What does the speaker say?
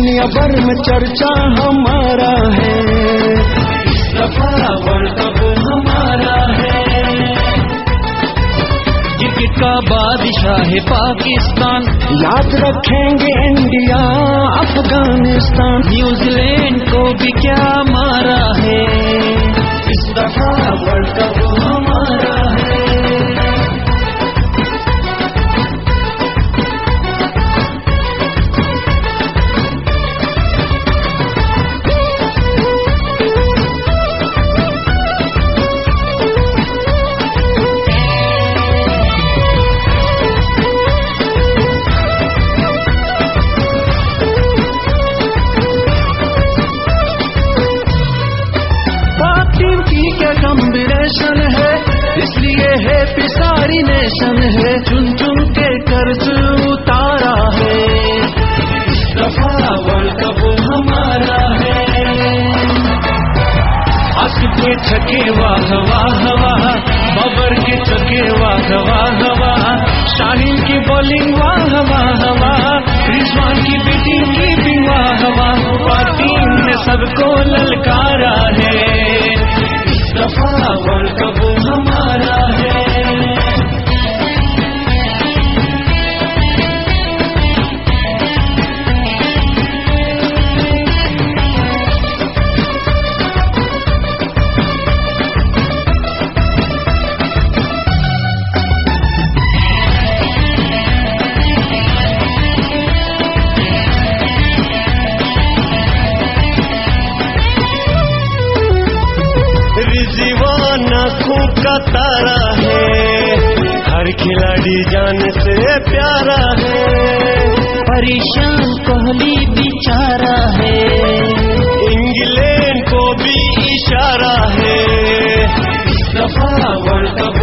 दुनिया भर में चर्चा हमारा है, इस दफा वर्ल्ड कप हमारा है। क्रिकेट का बादशाह है पाकिस्तान, याद रखेंगे इंडिया अफगानिस्तान, न्यूजीलैंड को भी क्या मारा है, इस दफा वर्ल्ड कप हमारा है। कॉम्बिनेशन है इसलिए है पिसारी नेशन है, चुन चुन के कर्ज उतारा है, इस दफा वर्ल्ड कप हमारा है। आसिफ के छक्के वाह वाह वाह, बाबर के छक्के वाह वाह वाह, शाहिन की बॉलिंग वाह वाह वाह, रिजवान की बैटिंग कीपिंग वाह वाह, और टीम ने सबको ललकारा है, इस दफा वर्ल्ड कप हमारा है। रिजवान आँखों का तारा है, हर खिलाड़ी जान से प्यारा है, परेशान कोहली बेचारा है, इंग्लैंड को भी इशारा है, इस दफा वर्ल्ड कप